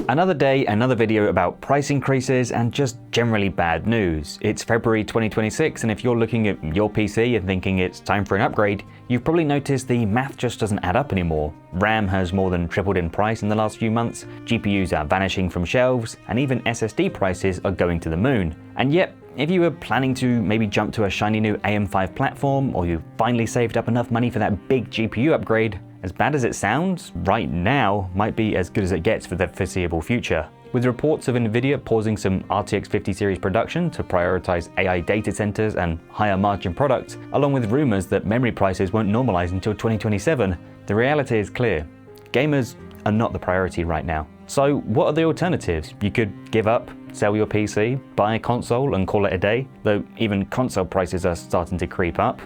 Another day, another video about price increases and just generally bad news. It's February 2026, and if you're looking at your PC and thinking it's time for an upgrade, you've probably noticed the math just doesn't add up anymore. RAM has more than tripled in price in the last few months, GPUs are vanishing from shelves, and even SSD prices are going to the moon. And yet, if you were planning to maybe jump to a shiny new AM5 platform, or you finally saved up enough money for that big GPU upgrade, as bad as it sounds, right now might be as good as it gets for the foreseeable future. With reports of NVIDIA pausing some RTX 50 series production to prioritize AI data centers and higher margin products, along with rumors that memory prices won't normalize until 2027, the reality is clear. Gamers are not the priority right now. So what are the alternatives? You could give up, sell your PC, buy a console and call it a day, though even console prices are starting to creep up.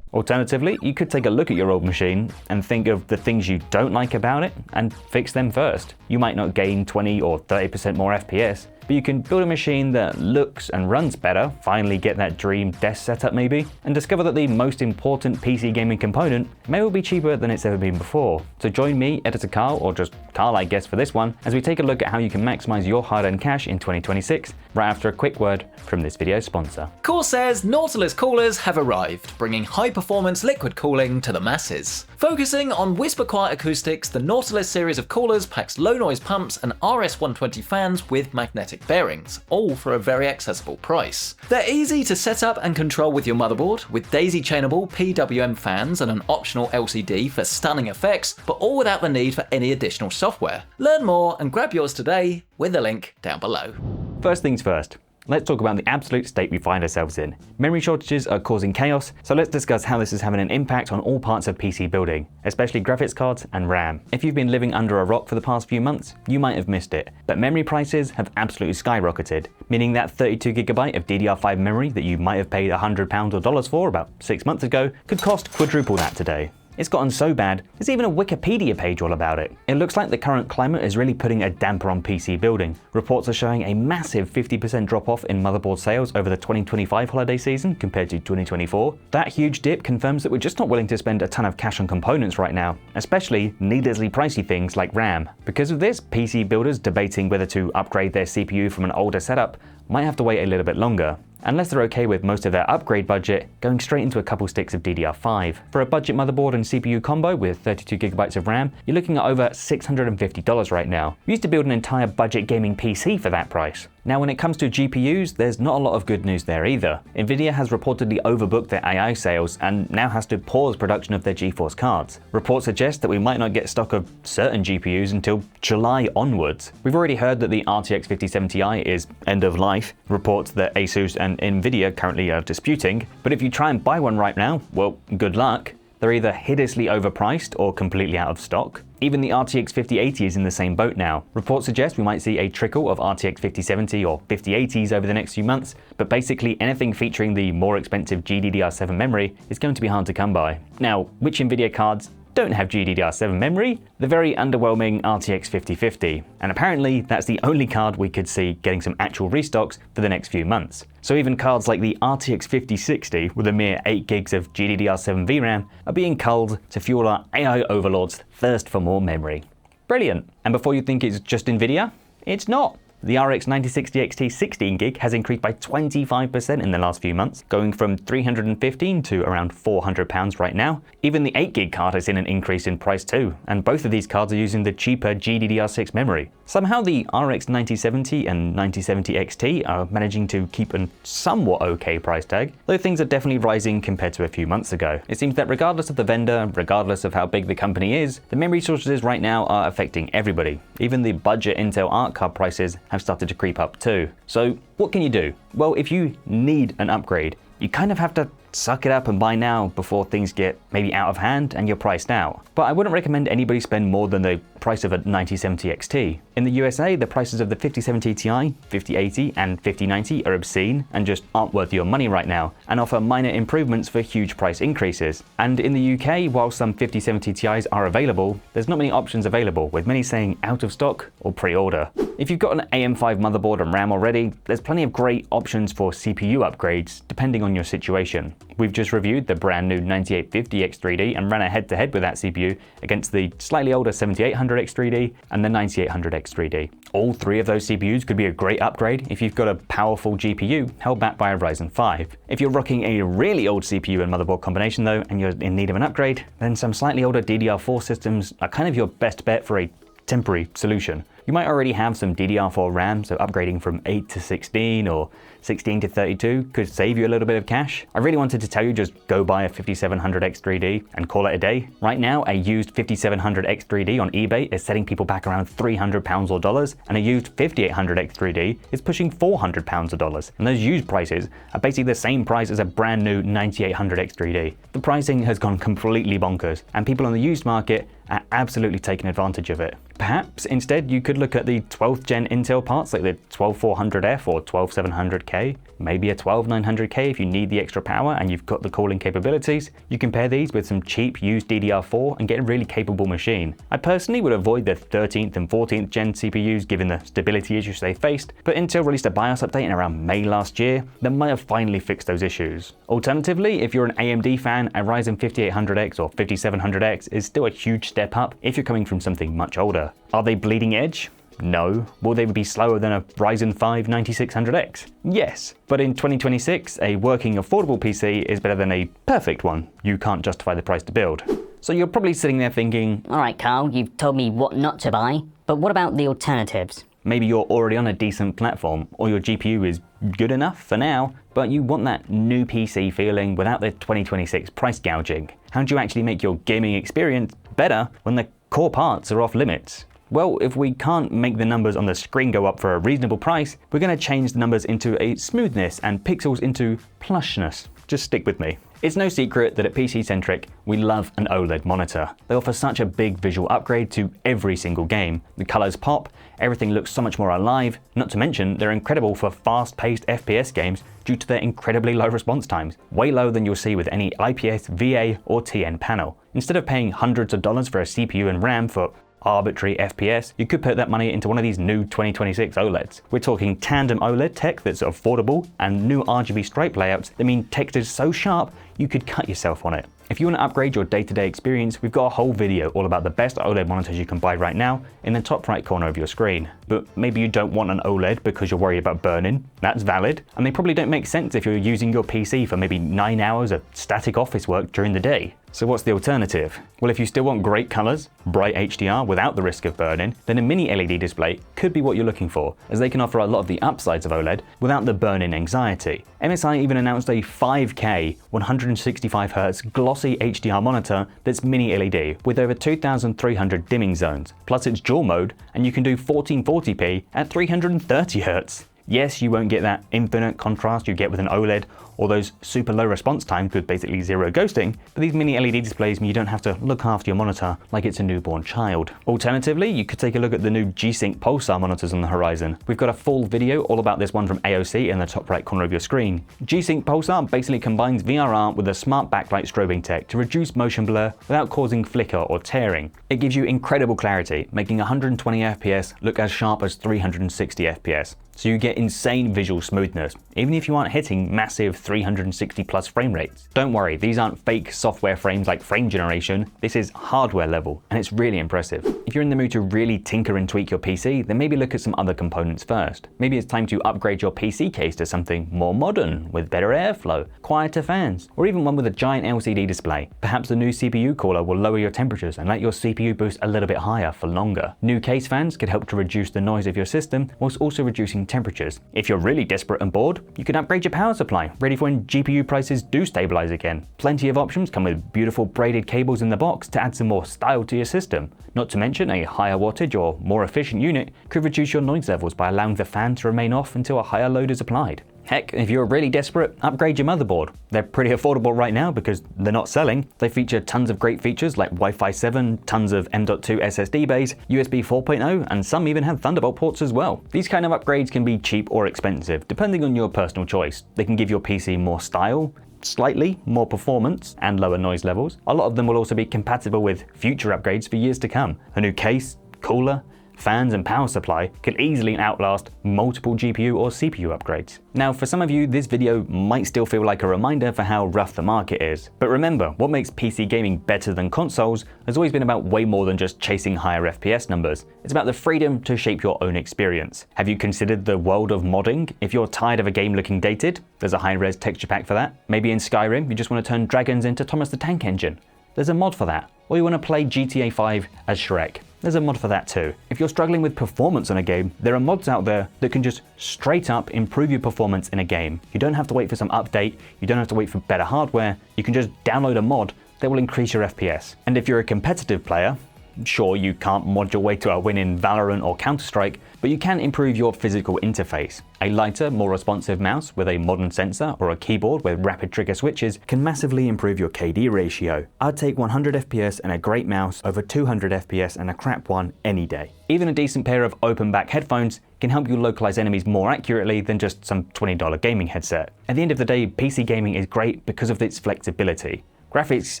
Alternatively, you could take a look at your old machine and think of the things you don't like about it and fix them first. You might not gain 20 or 30% more FPS, but you can build a machine that looks and runs better, finally get that dream desk setup maybe, and discover that the most important PC gaming component may well be cheaper than it's ever been before. So join me, Editor Carl, or just Carl I guess for this one, as we take a look at how you can maximize your hard-earned cash in 2026, right after a quick word from this video's sponsor. Corsair's Nautilus coolers have arrived, bringing high-performance liquid cooling to the masses. Focusing on whisper-quiet acoustics, the Nautilus series of coolers packs low-noise pumps and RS-120 fans with magnetic bearings, all for a very accessible price. They're easy to set up and control with your motherboard, with daisy-chainable PWM fans and an optional LCD for stunning effects, but all without the need for any additional software. Learn more and grab yours today with the link down below. First things first. Let's talk about the absolute state we find ourselves in. Memory shortages are causing chaos, so let's discuss how this is having an impact on all parts of PC building, especially graphics cards and RAM. If you've been living under a rock for the past few months, you might have missed it, but memory prices have absolutely skyrocketed, meaning that 32GB of DDR5 memory that you might have paid £100 or dollars for about 6 months ago could cost quadruple that today. It's gotten so bad, there's even a Wikipedia page all about it. It looks like the current climate is really putting a damper on PC building. Reports are showing a massive 50% drop-off in motherboard sales over the 2025 holiday season compared to 2024. That huge dip confirms that we're just not willing to spend a ton of cash on components right now, especially needlessly pricey things like RAM. Because of this, PC builders debating whether to upgrade their CPU from an older setup might have to wait a little bit longer. Unless they're okay with most of their upgrade budget going straight into a couple sticks of DDR5. For a budget motherboard and CPU combo with 32GB of RAM, you're looking at over $650 right now. You used to build an entire budget gaming PC for that price. Now when it comes to GPUs, there's not a lot of good news there either. NVIDIA has reportedly overbooked their AI sales and now has to pause production of their GeForce cards. Reports suggest that we might not get stock of certain GPUs until July onwards. We've already heard that the RTX 5070 Ti is end of life, reports that Asus and NVIDIA currently are disputing, but if you try and buy one right now, well, good luck. They're either hideously overpriced or completely out of stock. Even the RTX 5080 is in the same boat now. Reports suggest we might see a trickle of RTX 5070 or 5080s over the next few months, but basically anything featuring the more expensive GDDR7 memory is going to be hard to come by. Now, which NVIDIA cards don't have GDDR7 memory? The very underwhelming RTX 5050, and apparently that's the only card we could see getting some actual restocks for the next few months. So even cards like the RTX 5060 with a mere 8GB of GDDR7 VRAM are being culled to fuel our AI overlords' thirst for more memory. Brilliant. And before you think it's just NVIDIA, it's not. The RX 9060 XT 16GB has increased by 25% in the last few months, going from $315 to around £400 right now. Even the 8GB card has seen an increase in price too, and both of these cards are using the cheaper GDDR6 memory. Somehow the RX 9070 and 9070 XT are managing to keep a somewhat okay price tag, though things are definitely rising compared to a few months ago. It seems that regardless of the vendor, regardless of how big the company is, the memory shortages right now are affecting everybody. Even the budget Intel Arc card prices have started to creep up too. So what can you do? Well, if you need an upgrade, you kind of have to suck it up and buy now before things get maybe out of hand and you're priced out. But I wouldn't recommend anybody spend more than the price of a 9070 XT. In the USA, the prices of the 5070 Ti, 5080 and 5090 are obscene and just aren't worth your money right now, and offer minor improvements for huge price increases. And in the UK, while some 5070 Ti's are available, there's not many options available, with many saying out of stock or pre-order. If you've got an AM5 motherboard and RAM already, there's plenty of great options for CPU upgrades depending on your situation. We've just reviewed the brand new 9850X3D and ran a head-to-head with that CPU against the slightly older 7800X3D and the 9800X3D. All three of those CPUs could be a great upgrade if you've got a powerful GPU held back by a Ryzen 5. If you're rocking a really old CPU and motherboard combination though, and you're in need of an upgrade, then some slightly older DDR4 systems are kind of your best bet for a temporary solution. You might already have some DDR4 RAM, so upgrading from 8 to 16 or 16 to 32 could save you a little bit of cash. I really wanted to tell you just go buy a 5700X3D and call it a day. Right now, a used 5700X3D on eBay is setting people back around £300 or dollars, and a used 5800X3D is pushing £400 or dollars. And those used prices are basically the same price as a brand new 9800X3D. The pricing has gone completely bonkers, and people on the used market are absolutely taking advantage of it. Perhaps instead you could look at the 12th gen Intel parts like the 12400F or 12700K, maybe a 12900K if you need the extra power and you've got the cooling capabilities. You compare these with some cheap used DDR4 and get a really capable machine. I personally would avoid the 13th and 14th gen CPUs given the stability issues they faced, but Intel released a BIOS update in around May last year that might have finally fixed those issues. Alternatively, if you're an AMD fan, a Ryzen 5800X or 5700X is still a huge step up if you're coming from something much older. Are they bleeding edge? No. Will they be slower than a Ryzen 5 9600X? Yes. But in 2026, a working affordable PC is better than a perfect one you can't justify the price to build. So you're probably sitting there thinking, alright Carl, you've told me what not to buy, but what about the alternatives? Maybe you're already on a decent platform, or your GPU is good enough for now, but you want that new PC feeling without the 2026 price gouging. How do you actually make your gaming experience better when the core parts are off limits? Well, if we can't make the numbers on the screen go up for a reasonable price, we're going to change the numbers into a smoothness and pixels into plushness. Just stick with me. It's no secret that at PC Centric, we love an OLED monitor. They offer such a big visual upgrade to every single game. The colors pop, everything looks so much more alive, not to mention they're incredible for fast-paced FPS games due to their incredibly low response times, way lower than you'll see with any IPS, VA, or TN panel. Instead of paying hundreds of dollars for a CPU and RAM for arbitrary FPS, you could put that money into one of these new 2026 OLEDs. We're talking tandem OLED tech that's affordable and new RGB stripe layouts that mean textures so sharp you could cut yourself on it. If you want to upgrade your day-to-day experience, we've got a whole video all about the best OLED monitors you can buy right now in the top right corner of your screen. But maybe you don't want an OLED because you're worried about burning. That's valid, and they probably don't make sense if you're using your PC for maybe 9 hours of static office work during the day. So what's the alternative? Well, if you still want great colors, bright HDR without the risk of burning, then a mini LED display could be what you're looking for, as they can offer a lot of the upsides of OLED without the burn-in anxiety. MSI even announced a 5K 165Hz glossy HDR monitor that's mini LED with over 2,300 dimming zones, plus it's dual mode, and you can do 1440p at 330Hz. Yes, you won't get that infinite contrast you get with an OLED or those super low response times with basically zero ghosting, but these mini LED displays mean you don't have to look after your monitor like it's a newborn child. Alternatively, you could take a look at the new G-Sync Pulsar monitors on the horizon. We've got a full video all about this one from AOC in the top right corner of your screen. G-Sync Pulsar basically combines VRR with a smart backlight strobing tech to reduce motion blur without causing flicker or tearing. It gives you incredible clarity, making 120 FPS look as sharp as 360 FPS. So you get insane visual smoothness, even if you aren't hitting massive 360 plus frame rates. Don't worry, these aren't fake software frames like frame generation, this is hardware level, and it's really impressive. If you're in the mood to really tinker and tweak your PC, then maybe look at some other components first. Maybe it's time to upgrade your PC case to something more modern, with better airflow, quieter fans, or even one with a giant LCD display. Perhaps the new CPU cooler will lower your temperatures and let your CPU boost a little bit higher for longer. New case fans could help to reduce the noise of your system, whilst also reducing temperatures. If you're really desperate and bored, you can upgrade your power supply, ready for when GPU prices do stabilize again. Plenty of options come with beautiful braided cables in the box to add some more style to your system. Not to mention a higher wattage or more efficient unit could reduce your noise levels by allowing the fan to remain off until a higher load is applied. Heck, if you're really desperate, upgrade your motherboard. They're pretty affordable right now because they're not selling. They feature tons of great features like Wi-Fi 7, tons of M.2 SSD bays, USB 4.0, and some even have Thunderbolt ports as well. These kind of upgrades can be cheap or expensive, depending on your personal choice. They can give your PC more style, slightly more performance, and lower noise levels. A lot of them will also be compatible with future upgrades for years to come. A new case, cooler, fans and power supply could easily outlast multiple GPU or CPU upgrades. Now, for some of you, this video might still feel like a reminder for how rough the market is. But remember, what makes PC gaming better than consoles has always been about way more than just chasing higher FPS numbers. It's about the freedom to shape your own experience. Have you considered the world of modding? If you're tired of a game looking dated, there's a high-res texture pack for that. Maybe in Skyrim, you just want to turn dragons into Thomas the Tank Engine. There's a mod for that. Or you want to play GTA 5 as Shrek. There's a mod for that too. If you're struggling with performance on a game, there are mods out there that can just straight up improve your performance in a game. You don't have to wait for some update, you don't have to wait for better hardware, you can just download a mod that will increase your FPS. And if you're a competitive player, sure, you can't mod your way to a win in Valorant or Counter-Strike, but you can improve your physical interface. A lighter, more responsive mouse with a modern sensor or a keyboard with rapid trigger switches can massively improve your KD ratio. I'd take 100 FPS and a great mouse over 200 FPS and a crap one any day. Even a decent pair of open back headphones can help you localize enemies more accurately than just some $20 gaming headset. At the end of the day, PC gaming is great because of its flexibility. Graphics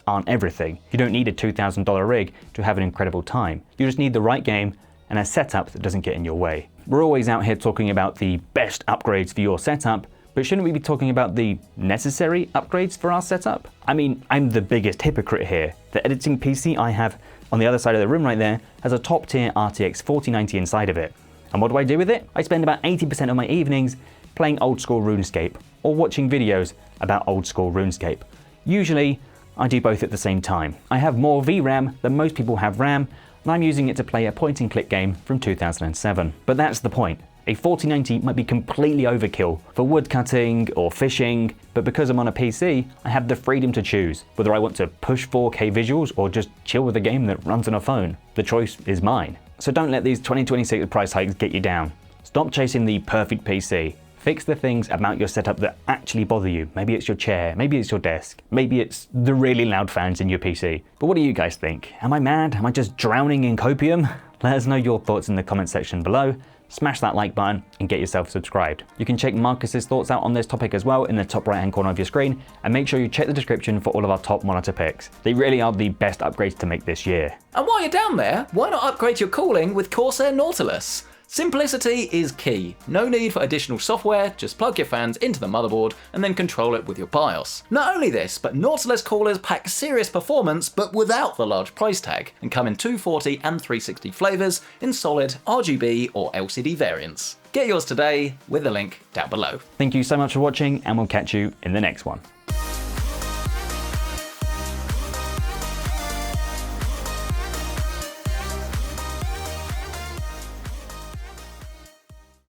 aren't everything. You don't need a $2,000 rig to have an incredible time. You just need the right game and a setup that doesn't get in your way. We're always out here talking about the best upgrades for your setup, but shouldn't we be talking about the necessary upgrades for our setup? I mean, I'm the biggest hypocrite here. The editing PC I have on the other side of the room right there has a top tier RTX 4090 inside of it. And what do I do with it? I spend about 80% of my evenings playing old school RuneScape or watching videos about old school RuneScape. Usually, I do both at the same time. I have more VRAM than most people have RAM, and I'm using it to play a point-and-click game from 2007. But that's the point. A 4090 might be completely overkill for woodcutting or fishing, but because I'm on a PC, I have the freedom to choose whether I want to push 4K visuals or just chill with a game that runs on a phone. The choice is mine. So don't let these 2026 price hikes get you down. Stop chasing the perfect PC. Fix the things about your setup that actually bother you. Maybe it's your chair, maybe it's your desk, maybe it's the really loud fans in your PC. But what do you guys think? Am I mad? Am I just drowning in copium? Let us know your thoughts in the comment section below. Smash that like button and get yourself subscribed. You can check Marcus's thoughts out on this topic as well in the top right hand corner of your screen, and make sure you check the description for all of our top monitor picks. They really are the best upgrades to make this year. And while you're down there, why not upgrade your cooling with Corsair Nautilus? Simplicity is key. No need for additional software, just plug your fans into the motherboard and then control it with your BIOS. Not only this, but Nautilus coolers pack serious performance but without the large price tag, and come in 240 and 360 flavors in solid, RGB or LCD variants. Get yours today with the link down below. Thank you so much for watching, and we'll catch you in the next one.